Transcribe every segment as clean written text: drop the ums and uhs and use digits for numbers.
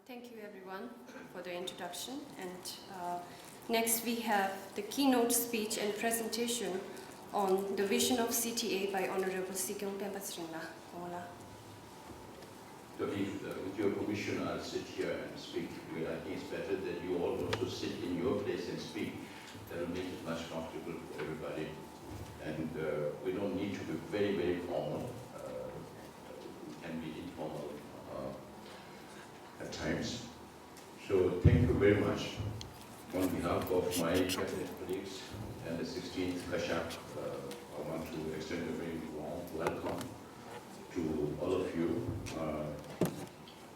Thank you everyone for the introduction, and next we have the keynote speech and presentation on the vision of CTA by Honorable Sikyong Penpa Tsering. With your permission, I'll sit here and speak, because I think it's better that you all also sit in your place and speak. That will make it much comfortable for everybody. And we don't need to be very, very formal. We can be informal at times. So thank you very much. On behalf of my cabinet colleagues and the 16th Kashak, I want to extend a very warm welcome to all of you.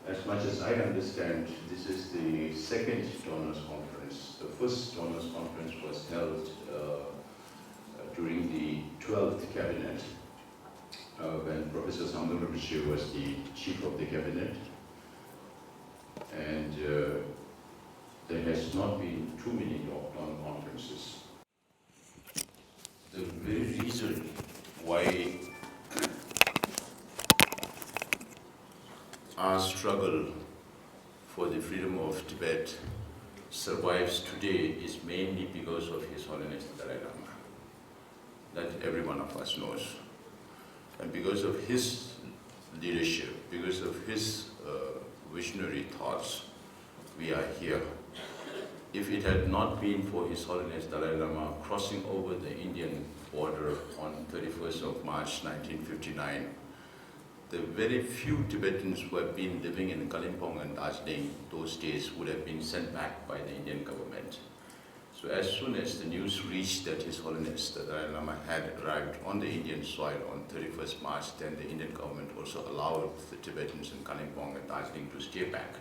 As much as I understand, this is the second donors conference. The first donors conference was held during the 12th cabinet, when Professor Samdang Rinpoche was the chief of the cabinet. And there has not been too many donor conferences. The very reason why our struggle for the freedom of Tibet survives today is mainly because of His Holiness the Dalai Lama, that every one of us knows. And because of his leadership, because of his visionary thoughts, we are here. If it had not been for His Holiness Dalai Lama crossing over the Indian border on 31st of March 1959, the very few Tibetans who have been living in Kalimpong and Darjeeling those days would have been sent back by the Indian government. So as soon as the news reached that His Holiness the Dalai Lama had arrived on the Indian soil on 31st March, then the Indian government also allowed the Tibetans in Kalimpong and Darjeeling to stay back.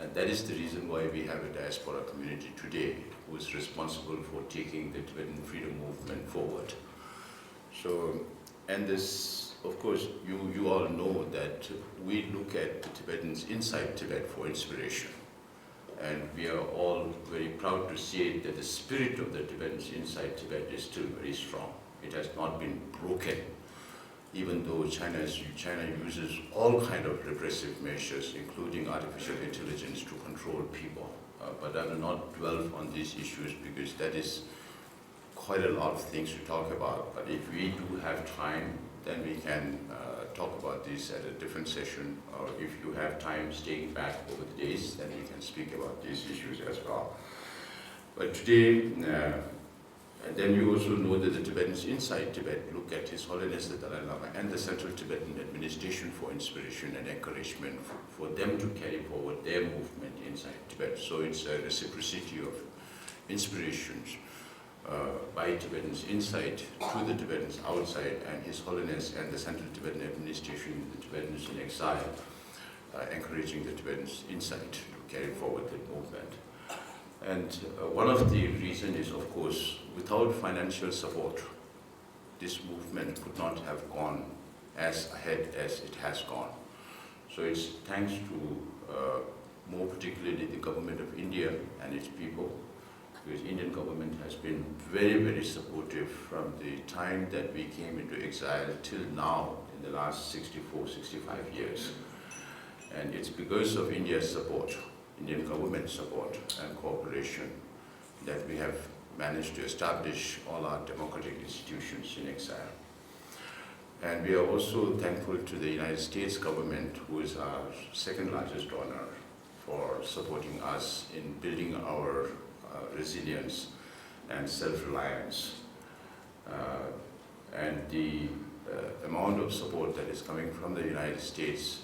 And that is the reason why we have a diaspora community today who is responsible for taking the Tibetan freedom movement forward. So, and this, of course, you all know that we look at the Tibetans inside Tibet for inspiration. And we are all very proud to say that the spirit of the Tibetans inside Tibet is still very strong. It has not been broken, even though China uses all kinds of repressive measures, including artificial intelligence, to control people. But I will not dwell on these issues because that is quite a lot of things to talk about. But if we do have time, then we can talk about this at a different session, or if you have time staying back over the days, then we can speak about these issues as well. But today, and then you also know that the Tibetans inside Tibet look at His Holiness the Dalai Lama and the Central Tibetan Administration for inspiration and encouragement for them to carry forward their movement inside Tibet. So it's a reciprocity of inspirations by Tibetans inside to the Tibetans outside, and His Holiness and the Central Tibetan Administration, the Tibetans in exile, encouraging the Tibetans inside to carry forward the movement. And one of the reasons is, of course, without financial support, this movement could not have gone as ahead as it has gone. So it's thanks to, more particularly, the government of India and its people, because the Indian government has been very, very supportive from the time that we came into exile till now, in the last 64, 65 years. And it's because of India's support, Indian government support and cooperation, that we have managed to establish all our democratic institutions in exile. And we are also thankful to the United States government, who is our second largest donor, for supporting us in building our resilience and self-reliance. And the amount of support that is coming from the United States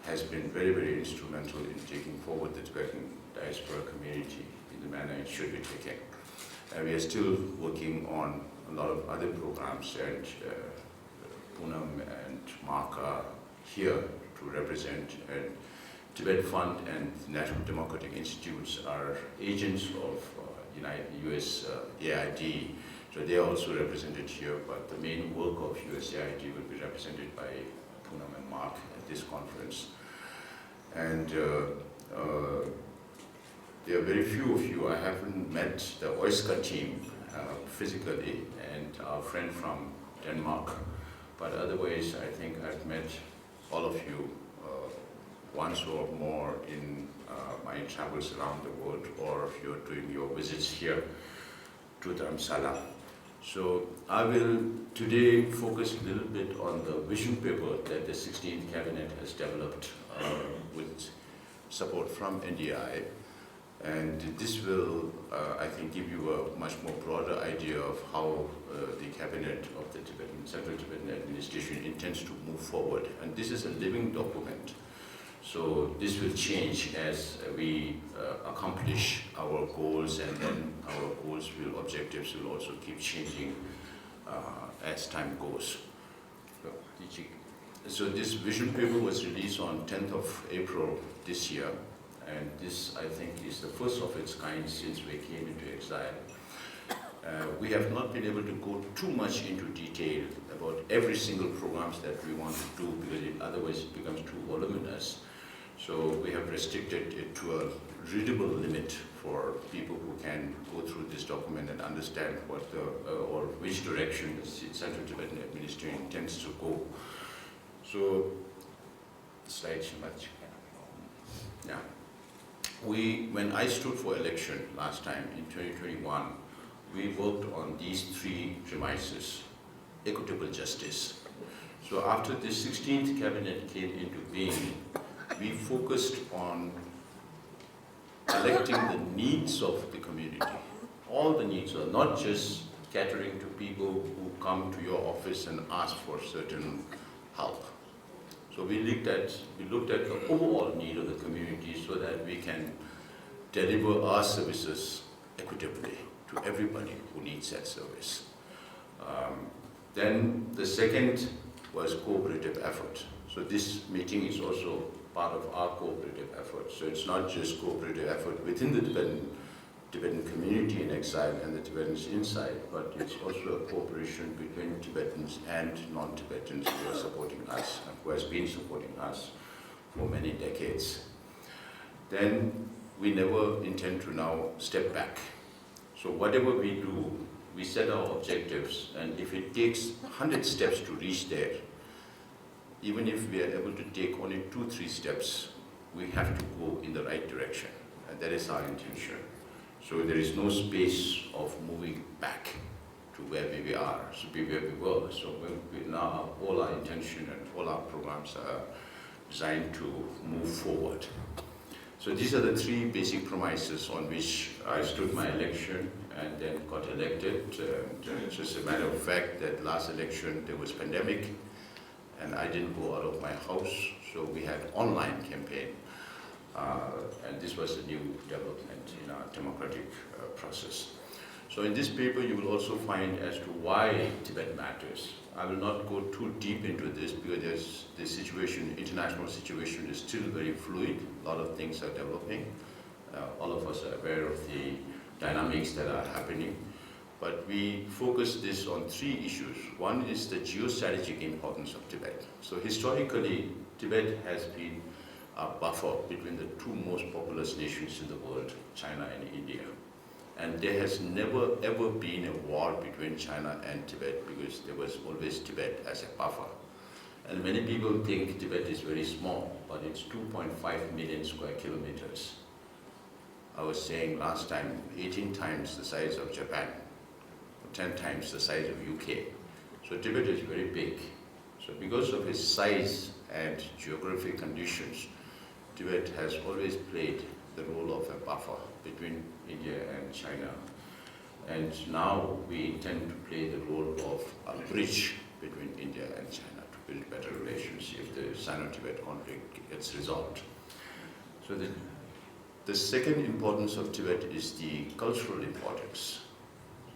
has been very, very instrumental in taking forward the Tibetan diaspora community in the manner it should be taken. And we are still working on a lot of other programs, and Poonam and Mark are here to represent, and Tibet Fund and the National Democratic Institutes are agents of US AID, so they are also represented here, but the main work of USAID will be represented by Poonam and Mark at this conference. And there are very few of you. I haven't met the OISCA team physically, and our friend from Denmark, but otherwise I think I've met all of you once or more in my travels around the world, or if you're doing your visits here to Dharamsala. So I will today focus a little bit on the vision paper that the 16th Cabinet has developed with support from NDI. And this will, I think, give you a much more broader idea of how the Cabinet of the Central Tibetan Administration intends to move forward. And this is a living document. So this will change as we accomplish our goals, and then our goals objectives will also keep changing as time goes. So this vision paper was released on 10th of April this year, and this, I think, is the first of its kind since we came into exile. We have not been able to go too much into detail about every single programs that we want to do, because otherwise it becomes too voluminous. So we have restricted it to a readable limit for people who can go through this document and understand what or which direction the Central Tibetan Administration intends to go. So, slide much. Yeah. When I stood for election last time in 2021, we worked on these three premises: equitable justice. So after the 16th Cabinet came into being, we focused on collecting the needs of the community. All the needs, are not just catering to people who come to your office and ask for certain help. So we looked at the overall need of the community so that we can deliver our services equitably to everybody who needs that service. Then the second was cooperative effort. So this meeting is also part of our cooperative effort. So it's not just cooperative effort within the Tibetan community in exile and the Tibetans inside, but it's also a cooperation between Tibetans and non-Tibetans who are supporting us, and who has been supporting us for many decades. Then we never intend to now step back. So whatever we do, we set our objectives, and if it takes 100 steps to reach there, even if we are able to take only 2-3 steps, we have to go in the right direction, and that is our intention. So there is no space of moving back to where we are, so be where we were. So now all our intention and all our programs are designed to move forward. So these are the three basic premises on which I stood my election and then got elected. It's just a matter of fact that last election there was pandemic, and I didn't go out of my house, so we had online campaign. And this was a new development in our democratic process. So in this paper you will also find as to why Tibet matters. I will not go too deep into this because the situation, international situation is still very fluid. A lot of things are developing. All of us are aware of the dynamics that are happening. But we focus this on 3 issues. One is the geostrategic importance of Tibet. So historically, Tibet has been a buffer between the 2 most populous nations in the world, China and India. And there has never ever been a war between China and Tibet because there was always Tibet as a buffer. And many people think Tibet is very small, but it's 2.5 million square kilometers. I was saying last time, 18 times the size of Japan, 10 times the size of UK. So Tibet is very big. So because of its size and geographic conditions, Tibet has always played the role of a buffer between India and China. And now we intend to play the role of a bridge between India and China to build better relations if the Sino-Tibet conflict gets resolved. So the second importance of Tibet is the cultural importance.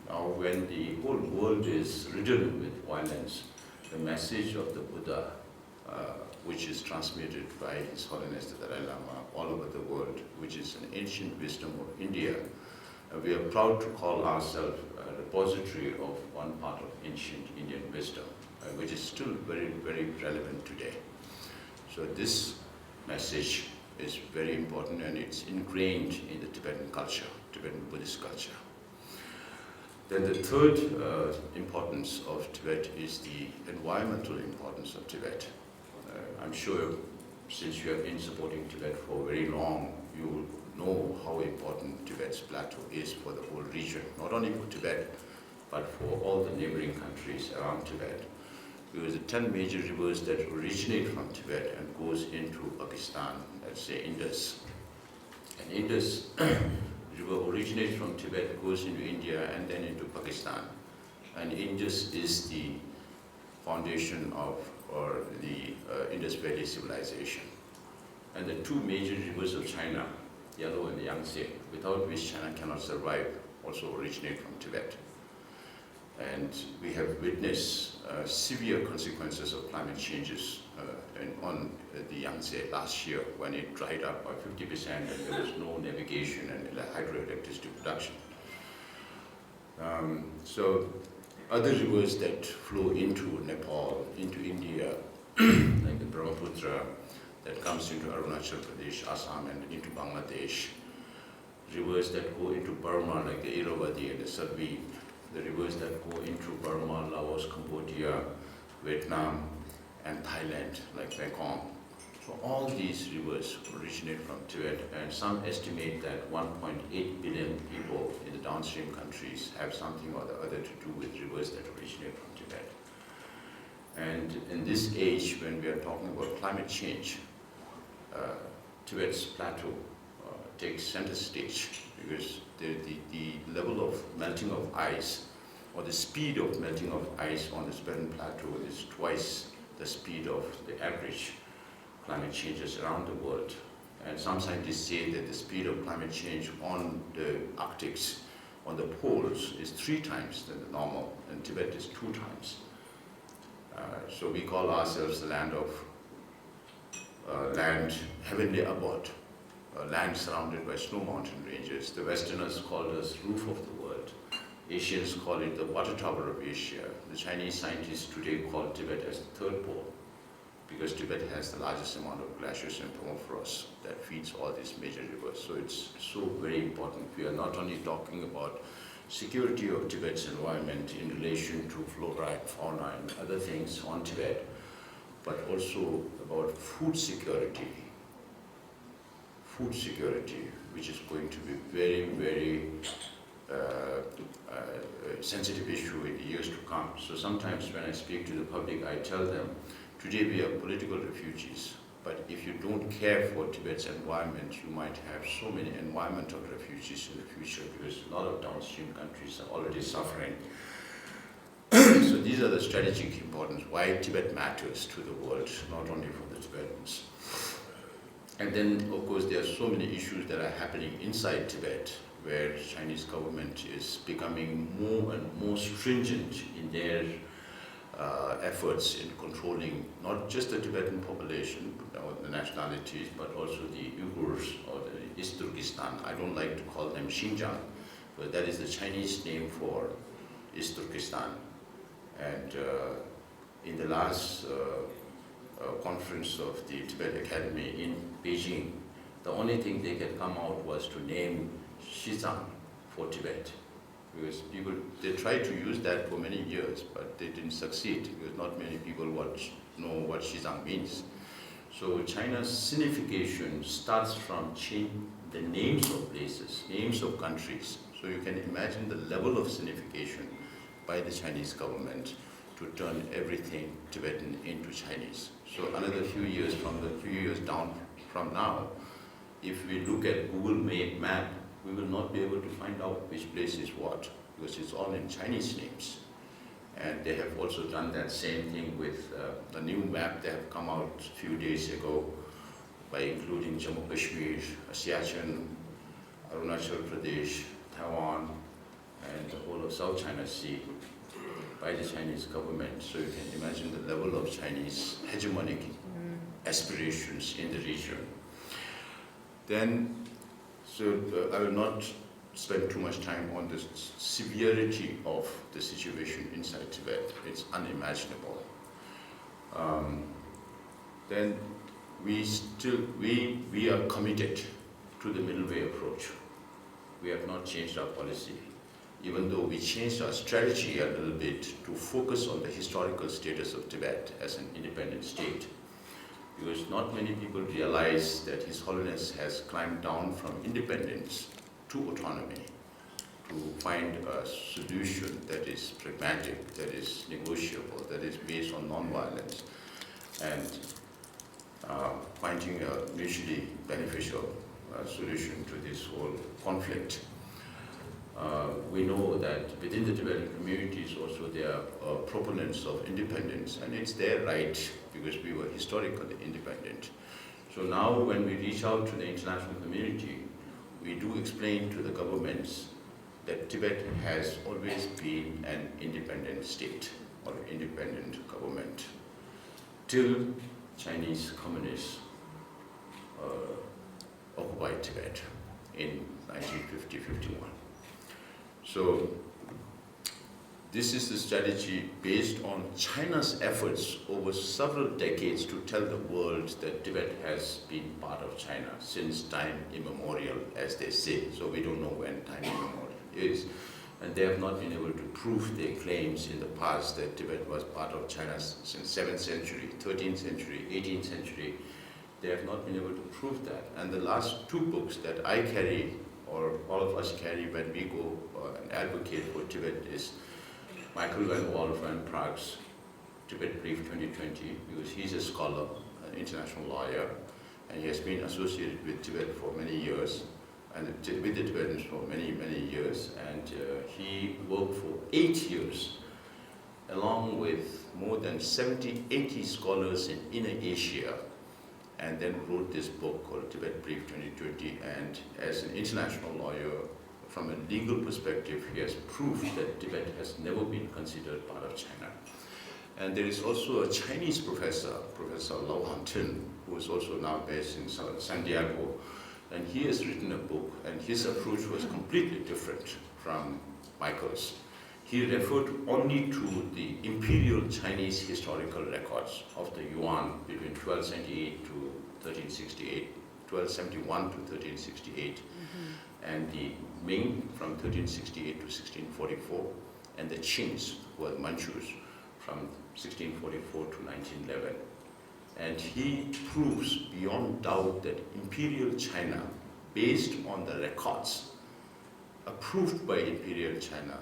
Now when the whole world is ridden with violence, the message of the Buddha, which is transmitted by His Holiness the Dalai Lama all over the world, which is an ancient wisdom of India, we are proud to call ourselves a repository of one part of ancient Indian wisdom, which is still very, very relevant today. So this message is very important, and it's ingrained in the Tibetan culture, Tibetan Buddhist culture. Then the third importance of Tibet is the environmental importance of Tibet. I'm sure since you have been supporting Tibet for very long, you will know how important Tibet's plateau is for the whole region, not only for Tibet, but for all the neighboring countries around Tibet. Because the 10 major rivers that originate from Tibet and goes into Pakistan, let's say Indus. And Indus river originates from Tibet, goes into India and then into Pakistan. And Indus is the foundation of, or the Indus Valley civilization. And the two major rivers of China, Yellow and the Yangtze, without which China cannot survive, also originate from Tibet. And we have witnessed severe consequences of climate changes on the Yangtze last year when it dried up by 50% and there was no navigation and hydroelectricity production. So other rivers that flow into Nepal, into India, like the Brahmaputra, that comes into Arunachal Pradesh, Assam, and into Bangladesh. Rivers that go into Burma, like the Irrawaddy and the Salvi. The rivers that go into Burma, Laos, Cambodia, Vietnam, and Thailand, like Mekong. So all these rivers originate from Tibet, and some estimate that 1.8 billion people in the downstream countries have something or the other to do with rivers that originate from Tibet. And in this age, when we are talking about climate change, Tibet's plateau takes center stage because the level of melting of ice, or the speed of melting of ice on the Tibetan plateau is twice the speed of the average climate changes around the world. And some scientists say that the speed of climate change on the Arctics, on the poles, is 3 times than the normal, and Tibet is 2 times. So we call ourselves the land of heavenly abode, land surrounded by snow mountain ranges. The Westerners called us roof of the world. Asians call it the water tower of Asia. The Chinese scientists today call Tibet as the 3rd pole, because Tibet has the largest amount of glaciers and permafrost that feeds all these major rivers. So it's so very important. We are not only talking about security of Tibet's environment in relation to flora and fauna and other things on Tibet, but also about food security. Food security, which is going to be very, very sensitive issue in the years to come. So sometimes when I speak to the public, I tell them, today we are political refugees, but if you don't care for Tibet's environment, you might have so many environmental refugees in the future, because a lot of downstream countries are already suffering. So these are the strategic importance, why Tibet matters to the world, not only for the Tibetans. And then, of course, there are so many issues that are happening inside Tibet, where Chinese government is becoming more and more stringent in their efforts in controlling not just the Tibetan population, or the nationalities, but also the Uyghurs or the East Turkestan. I don't like to call them Xinjiang, but that is the Chinese name for East Turkestan. And in the last conference of the Tibet Academy in Beijing, the only thing they could come out was to name Xizang for Tibet. Because people, they tried to use that for many years, but they didn't succeed, because not many people know what Xizang means. So China's signification starts from the names of places, names of countries. So you can imagine the level of signification by the Chinese government to turn everything Tibetan into Chinese. So another few years down from now, if we look at Google map, we will not be able to find out which place is what, because it's all in Chinese names. And they have also done that same thing with the new map that have come out a few days ago, by including Jammu Kashmir, Siachen, Arunachal Pradesh, Taiwan, and the whole of South China Sea by the Chinese government. So you can imagine the level of Chinese hegemonic aspirations in the region. Then, I will not spend too much time on the severity of the situation inside Tibet. It's unimaginable. Then we are committed to the middle way approach. We have not changed our policy, even though we changed our strategy a little bit to focus on the historical status of Tibet as an independent state. because not many people realize that His Holiness has climbed down from independence to autonomy to find a solution that is pragmatic, that is negotiable, that is based on non-violence, and finding a mutually beneficial solution to this whole conflict. We know that within the Tibetan communities also there are proponents of independence, and it's their right because we were historically independent. So now when we reach out to the international community, we do explain to the governments that Tibet has always been an independent state or independent government till Chinese communists occupied Tibet in 1950-51. So this is the strategy based on China's efforts over several decades to tell the world that Tibet has been part of China since time immemorial, as they say. So we don't know when time immemorial is. And they have not been able to prove their claims in the past that Tibet was part of China since 7th century, 13th century, 18th century. They have not been able to prove that. And the last two books that I carry, or all of us carry when we go and advocate for Tibet, is Michael Van Wolfram Prague's Tibettv 2020, because he's a scholar, an international lawyer, and he has been associated with Tibet for many years, and with the Tibetans for many, many years, and he worked for 8 years along with more than 70, 80 scholars in Inner Asia, and then wrote this book called Tibettv 2020, and as an international lawyer, from a legal perspective, he has proved that Tibet has never been considered part of China. And there is also a Chinese professor, Professor Lau Han-tin, who is also now based in San Diego, and he has written a book, and his approach was completely different from Michael's. He referred only to the imperial Chinese historical records of the Yuan between 1278 to 1368, 1271 to 1368, and the Ming from 1368 to 1644, and the Qings, who were the Manchus, from 1644 to 1911. And he proves beyond doubt that imperial China, based on the records approved by imperial China,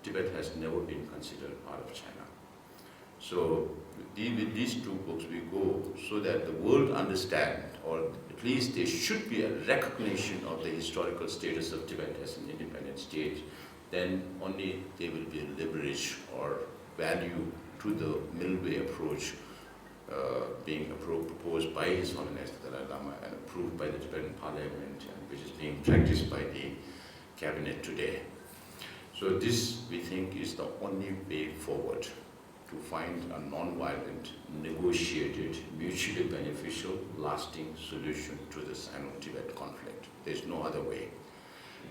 Tibet has never been considered part of China. So with these two books we go so that the world understand, or at least there should be a recognition of the historical status of Tibet as an independent state. Then only there will be a leverage or value to the middle way approach being proposed by His Holiness the Dalai Lama and approved by the Tibetan Parliament, and which is being practiced by the cabinet today. So this, we think, is the only way forward to find a non-violent, negotiated, mutually beneficial, lasting solution to the Sino-Tibet conflict. There's no other way.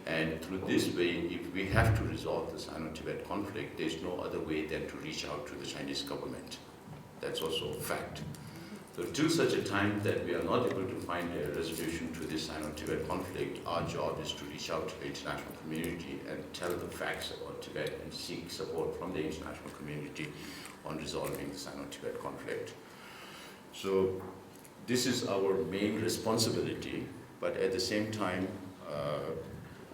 And through this way, if we have to resolve the Sino-Tibet conflict, there's no other way than to reach out to the Chinese government. That's also a fact. So till such a time that we are not able to find a resolution to this Sino-Tibet conflict, our job is to reach out to the international community and tell the facts about Tibet and seek support from the international community on resolving the Sino-Tibet conflict. So this is our main responsibility, but at the same time,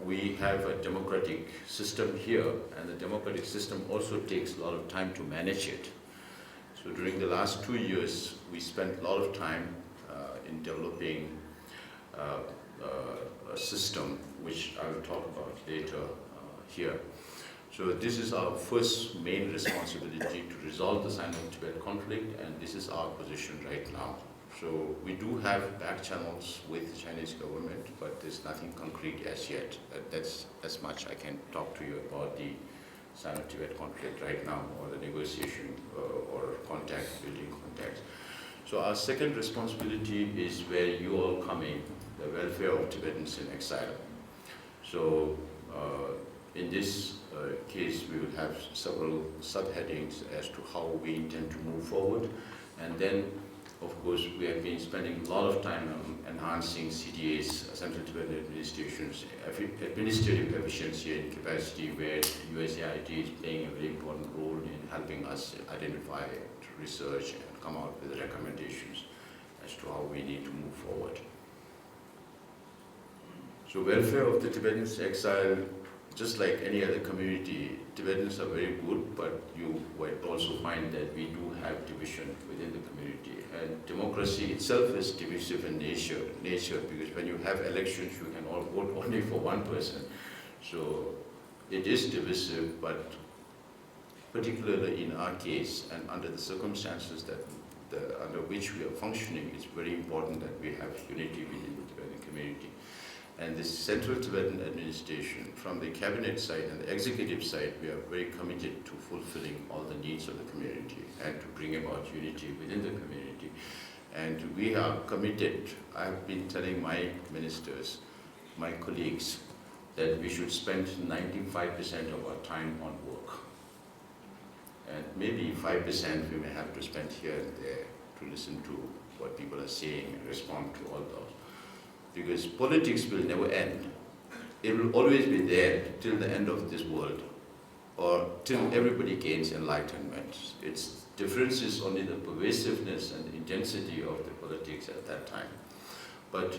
we have a democratic system here, and the democratic system also takes a lot of time to manage it. So during the last 2 years, we spent a lot of time in developing a system, which I will talk about later here. So this is our first main responsibility, to resolve the Sino-Tibet conflict, and this is our position right now. So we do have back channels with the Chinese government, but there's nothing concrete as yet. That's as much I can talk to you about the Sino-Tibet conflict right now, or the negotiation or building contacts. So our second responsibility is where you all come in, the welfare of Tibetans in exile. So in this case, we will have several subheadings as to how we intend to move forward. And then, of course, we have been spending a lot of time on enhancing CTA's, Central Tibetan Administration's administrative efficiency and capacity, where USAID is playing a very important role in helping us identify, research, and come out with recommendations. as to how we need to move forward. So welfare of the Tibetans exiled, just like any other community, Tibetans are very good, but you might also find that we do have division within the community. And democracy itself is divisive in nature, because when you have elections, you can all vote only for one person. So it is divisive, but particularly in our case and under the circumstances under which we are functioning, it's very important that we have unity within the Tibetan community. And the Central Tibetan Administration, from the cabinet side and the executive side, we are very committed to fulfilling all the needs of the community and to bring about unity within the community. And we are committed. I have been telling my ministers, my colleagues, that we should spend 95% of our time on work. And maybe 5% we may have to spend here and there to listen to what people are saying and respond to all those. Because politics will never end. It will always be there till the end of this world, or till everybody gains enlightenment. Its difference is only the pervasiveness and the intensity of the politics at that time. But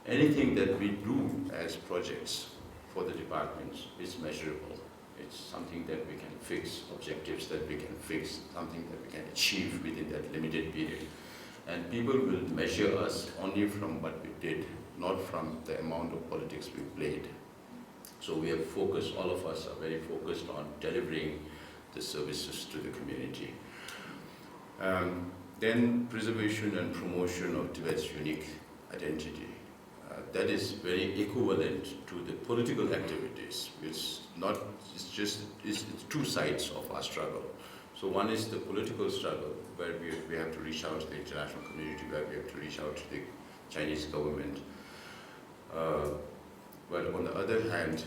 anything that we do as projects for the departments is measurable. It's something that we can fix, objectives that we can fix, something that we can achieve within that limited period. And people will measure us only from what we did, not from the amount of politics we played. So we are focused, all of us are very focused on delivering the services to the community. Then preservation and promotion of Tibet's unique identity. That is very equivalent to the political activities. It's two sides of our struggle. So one is the political struggle, where we have to reach out to the international community, where we have to reach out to the Chinese government. But on the other hand,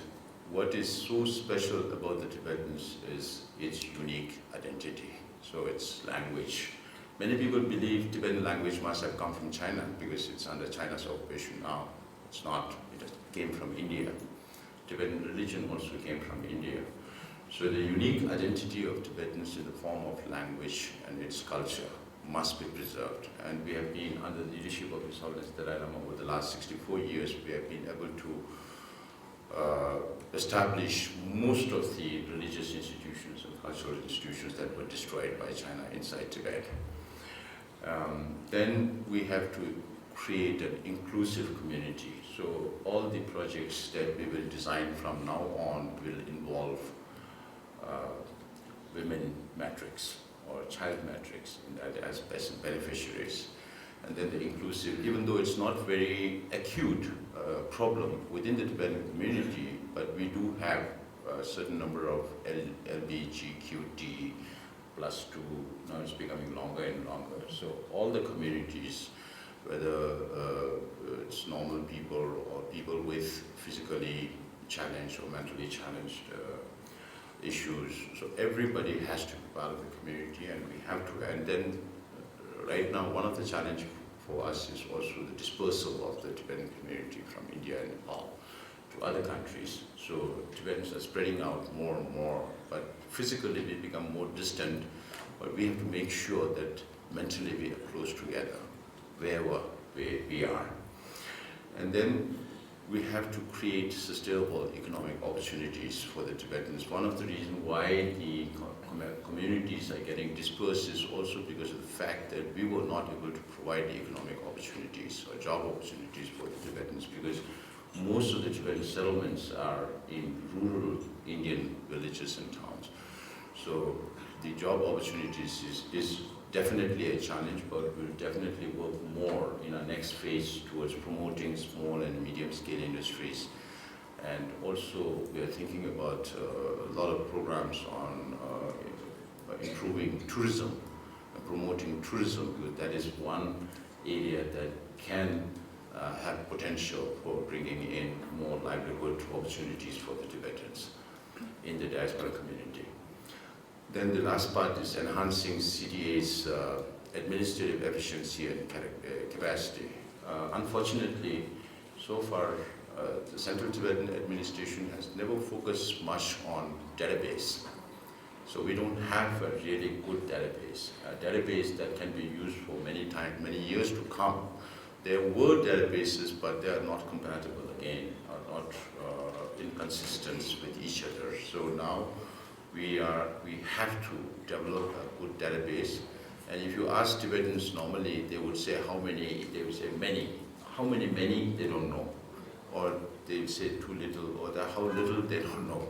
what is so special about the Tibetans is its unique identity. So its language. Many people believe Tibetan language must have come from China because it's under China's occupation now. It's not. It came from India. Tibetan religion also came from India. So the unique identity of Tibetans in the form of language and its culture must be preserved. And we have been, under the leadership of His Holiness Dalai Lama, over the last 64 years, we have been able to establish most of the religious institutions and cultural institutions that were destroyed by China inside Tibet. Then we have to create an inclusive community. So all the projects that we will design from now on will involve women matrix or child matrix in that as beneficiaries. And then the inclusive, even though it's not very acute problem within the Tibetan community, but we do have a certain number of LBGQD +2, now it's becoming longer and longer. So all the communities, whether it's normal people or people with physically challenged or mentally challenged issues, so everybody has to be part of the community, and we have to. And then right now, one of the challenges for us is also the dispersal of the Tibetan community from India and Nepal to other countries. So Tibetans are spreading out more and more, but physically we become more distant, but we have to make sure that mentally we are close together, wherever we are. And then we have to create sustainable economic opportunities for the Tibetans. One of the reasons why the communities are getting dispersed is also because of the fact that we were not able to provide the economic opportunities or job opportunities for the Tibetans, because most of the Tibetan settlements are in rural Indian villages and towns. So the job opportunities is definitely a challenge, but we'll definitely work more in our next phase towards promoting small and medium-scale industries. And also, we are thinking about a lot of programs on improving tourism and promoting tourism, because that is one area that can have potential for bringing in more livelihood opportunities for the Tibetans in the diaspora community. Then the last part is enhancing CTA's administrative efficiency and capacity. Unfortunately, so far, the Central Tibetan Administration has never focused much on database. So we don't have a really good database, a database that can be used for many years to come. There were databases, but they are not compatible again, are not inconsistent with each other. So now we have to develop a good database. And if you ask Tibetans normally, they would say how many, they would say many. How many, they don't know. Or they would say too little, or how little, they don't know.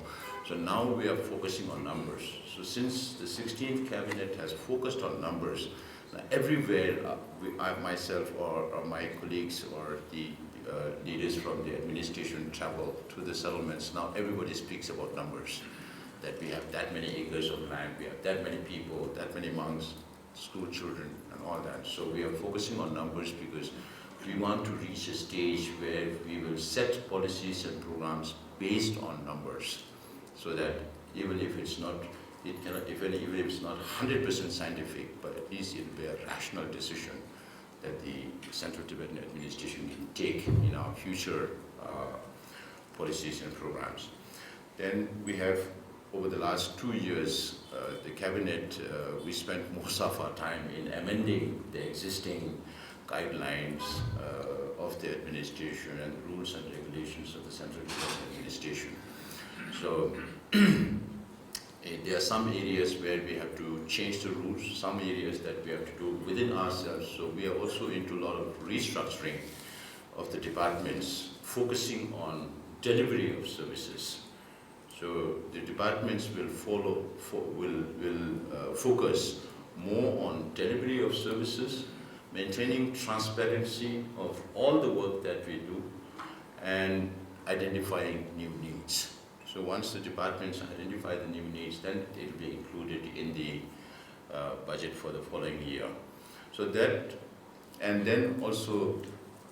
So now we are focusing on numbers. So since the 16th cabinet has focused on numbers, everywhere I myself or my colleagues or the leaders from the administration travel to the settlements, now everybody speaks about numbers. That we have that many acres of land, we have that many people, that many monks, school children and all that. So we are focusing on numbers because we want to reach a stage where we will set policies and programs based on numbers, so that even if it's not, even if it's not 100% scientific, but at least it will be a rational decision that the Central Tibetan administration can take in our future policies and programs. Then we have, over the last 2 years, the cabinet, we spent most of our time in amending the existing guidelines of the administration and the rules and regulations of the Central Tibetan administration. So there are some areas where we have to change the rules, some areas that we have to do within ourselves. So we are also into a lot of restructuring of the departments, focusing on delivery of services. So the departments will focus more on delivery of services, maintaining transparency of all the work that we do, and identifying new needs. So once the departments identify the new needs, then it will be included in the budget for the following year. So that, and then also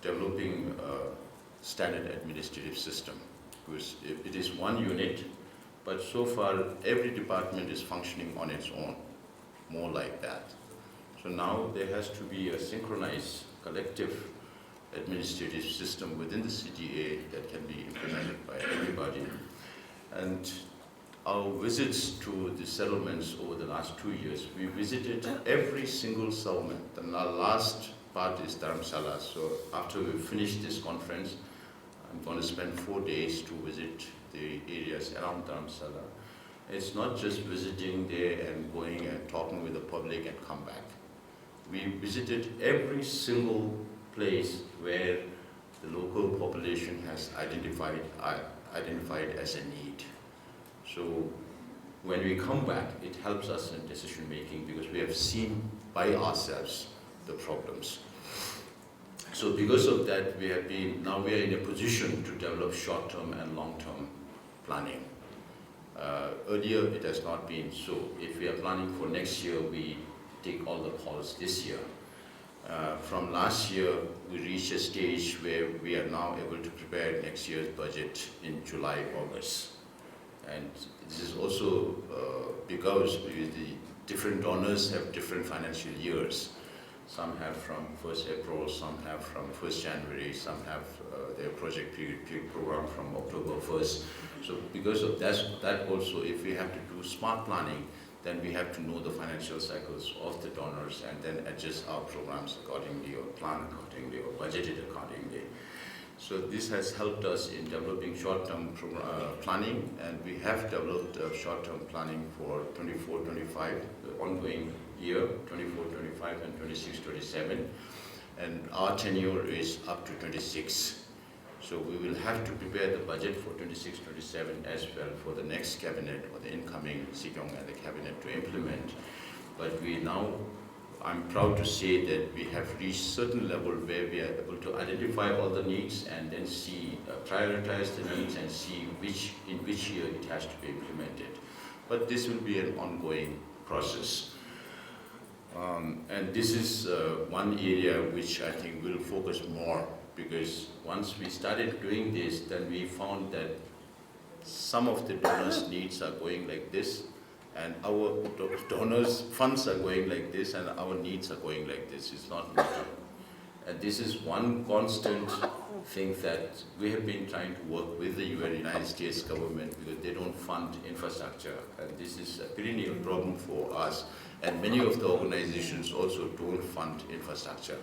developing a standard administrative system, because it is one unit, but so far every department is functioning on its own, more like that. So now there has to be a synchronized collective administrative system within the CTA that can be implemented by everybody. And our visits to the settlements over the last 2 years, we visited every single settlement. And our last part is Dharamsala. So after we finish this conference, I'm going to spend 4 days to visit the areas around Dharamsala. It's not just visiting there and going and talking with the public and come back. We visited every single place where the local population has identified as a need. So when we come back, it helps us in decision making because we have seen by ourselves the problems. So because of that, now we are in a position to develop short-term and long-term planning. Earlier, it has not been so. If we are planning for next year, we take all the calls this year. From last year, we reached a stage where we are now able to prepare next year's budget in July, August. And this is also because the different donors have different financial years. Some have from 1st April, some have from 1st January, some have their project period program from October 1st. So because of that also, if we have to do smart planning, then we have to know the financial cycles of the donors and then adjust our programs accordingly or plan accordingly or budget it accordingly. So this has helped us in developing short-term planning, and we have developed short-term planning for 24-25, the ongoing year, 24-25 and 26-27, and our tenure is up to 26. So we will have to prepare the budget for 26-27 as well for the next cabinet or the incoming Sikyong and the cabinet to implement. But I'm proud to say that we have reached certain level where we are able to identify all the needs and then see, prioritize the needs and see in which year it has to be implemented. But this will be an ongoing process. And this is one area which I think will focus more, because once we started doing this, then we found that some of the donors' needs are going like this, and our donors' funds are going like this, and our needs are going like this. It's not meeting. And this is one constant thing that we have been trying to work with the United States government, because they don't fund infrastructure. And this is a perennial problem for us. And many of the organizations also don't fund infrastructure.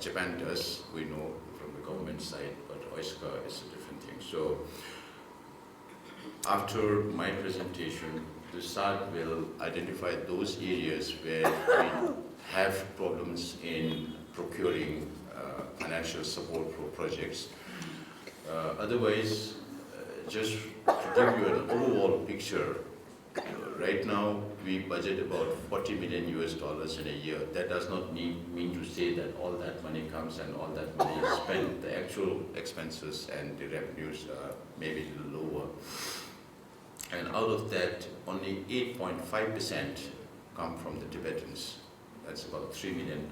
Japan does, we know from the government side, but OISCA is a different thing. So after my presentation, the SAD will identify those areas where we have problems in procuring financial support for projects. Otherwise, just to give you an overall picture, right now we budget about $40 million in a year. That does not mean to say that all that money comes and all that money is spent. The actual expenses and the revenues are maybe a little lower. And out of that, only 8.5% come from the Tibetans. That's about $3 million.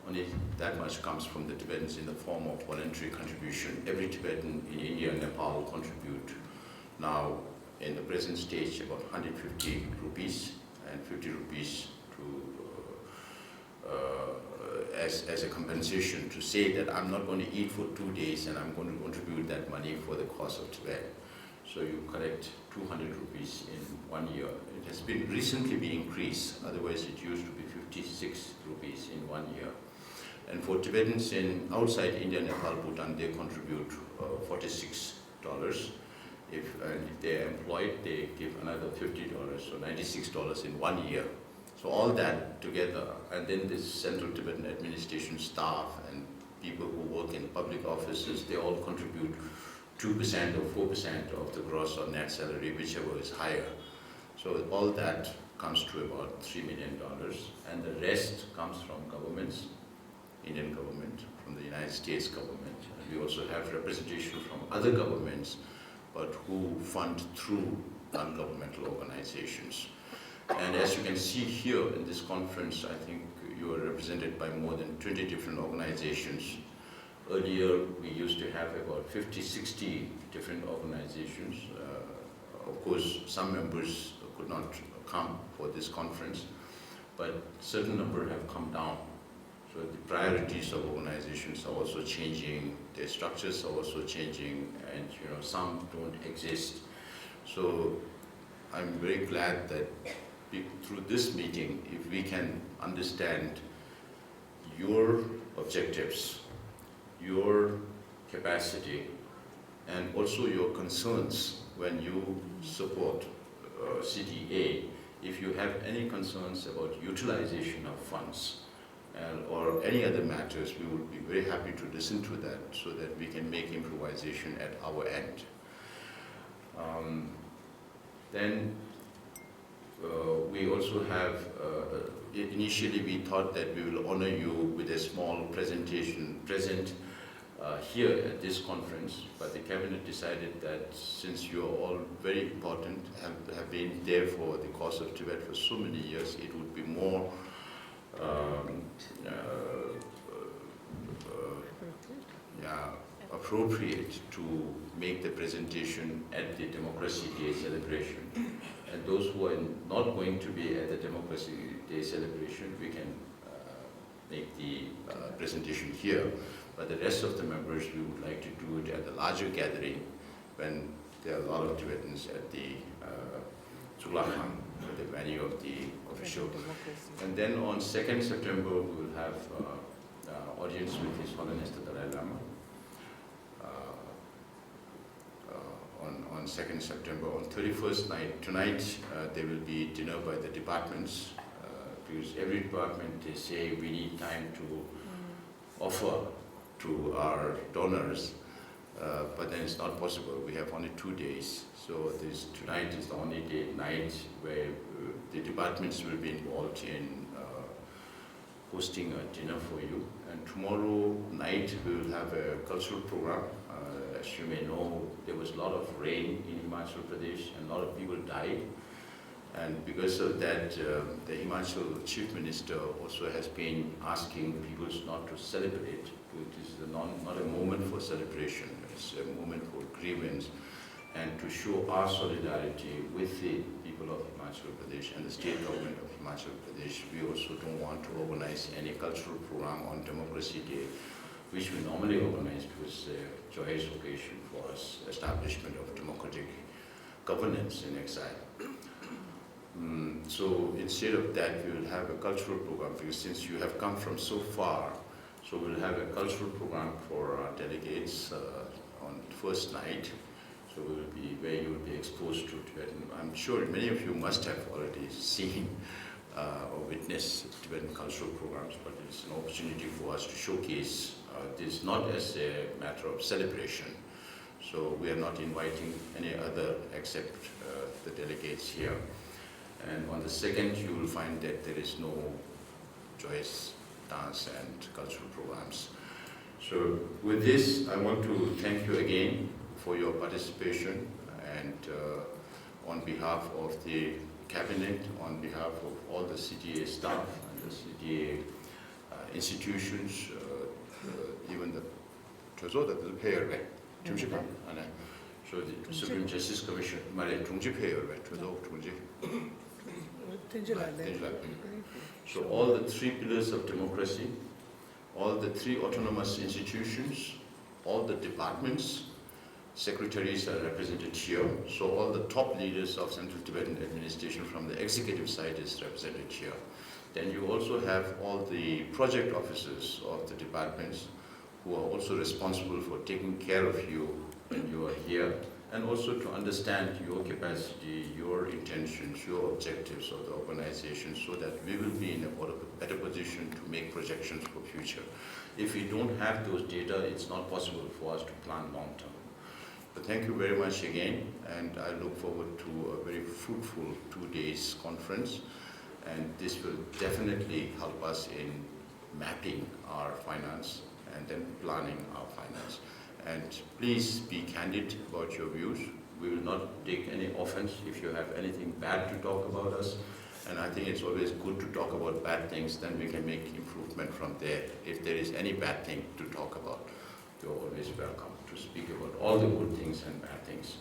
Only that much comes from the Tibetans in the form of voluntary contribution. Every Tibetan in India and Nepal contribute now, in the present stage, about 150 rupees and 50 rupees to, as a compensation to say that I'm not going to eat for 2 days and I'm going to contribute that money for the cause of Tibet. So you collect 200 rupees in 1 year. It has been recently been increased, otherwise it used to be 56 rupees in 1 year. And for Tibetans in outside India, Nepal, Bhutan, they contribute $46. If they're employed, they give another $50, so $96 in 1 year. So all that together, and then this Central Tibetan Administration staff and people who work in public offices, they all contribute 2% or 4% of the gross or net salary, whichever is higher. So all that comes to about $3 million, and the rest comes from governments, Indian government, from the United States government. And we also have representation from other governments, but who fund through non-governmental organizations. And as you can see here in this conference, I think you are represented by more than 20 different organizations. Earlier, we used to have about 50, 60 different organizations. Of course, some members could not come for this conference, but certain number have come down. So the priorities of organizations are also changing, their structures are also changing, and some don't exist. So I'm very glad that through this meeting, if we can understand your objectives, your capacity, and also your concerns when you support CTA. If you have any concerns about utilization of funds or any other matters, we would be very happy to listen to that so that we can make improvisation at our end. Then we also have, initially we thought that we will honor you with a small presentation present here at this conference, but the cabinet decided that since you are all very important, have been there for the cause of Tibet for so many years, it would be more appropriate to make the presentation at the Democracy Day celebration. And those who are not going to be at the Democracy Day celebration, we can make the presentation here. But the rest of the members, we would like to do it at the larger gathering when there are a lot of Tibetans at the Tsulakhan, the venue of the official. And then on 2nd September, we will have audience with His Holiness the Dalai Lama. On 2nd September, on 31st night, tonight, there will be dinner by the departments, because every department, they say we need time to offer to our donors, but then it's not possible. We have only 2 days. So tonight is the only night where the departments will be involved in hosting a dinner for you. And tomorrow night we will have a cultural program. As you may know, there was a lot of rain in Himachal Pradesh and a lot of people died. And because of that, the Himachal Chief Minister also has been asking people not to celebrate. It is not a moment for celebration, it's a moment for grievance and to show our solidarity with the people people of Himachal Pradesh and the state government of Himachal Pradesh, we also don't want to organize any cultural program on Democracy Day, which we normally organize because it's a joyous occasion for us, establishment of democratic governance in exile. So instead of that, we will have a cultural program, because since you have come from so far, so we'll have a cultural program for our delegates on the first night. So where you will be exposed to Tibetan. I'm sure many of you must have already seen or witnessed Tibetan cultural programs, but it's an opportunity for us to showcase this not as a matter of celebration. So we are not inviting any other except the delegates here. And on the second, you will find that there is no joyous dance and cultural programs. So with this, I want to thank you again for your participation, and on behalf of the Cabinet, on behalf of all the CTA staff and the CTA institutions, even the so the Supreme Justice Commission, so all the three pillars of democracy, all the three autonomous institutions, all the departments, secretaries are represented here. So all the top leaders of Central Tibetan administration from the executive side is represented here. Then you also have all the project officers of the departments who are also responsible for taking care of you when you are here, and also to understand your capacity, your intentions, your objectives of the organization, so that we will be in a better position to make projections for future. If we don't have those data, it's not possible for us to plan long term. But thank you very much again, and I look forward to a very fruitful 2 days conference, and this will definitely help us in mapping our finance and then planning our finance. And please be candid about your views. We will not take any offense if you have anything bad to talk about us. And I think it's always good to talk about bad things, then we can make improvement from there. If there is any bad thing to talk about, you're always welcome to speak about all the good things and bad things.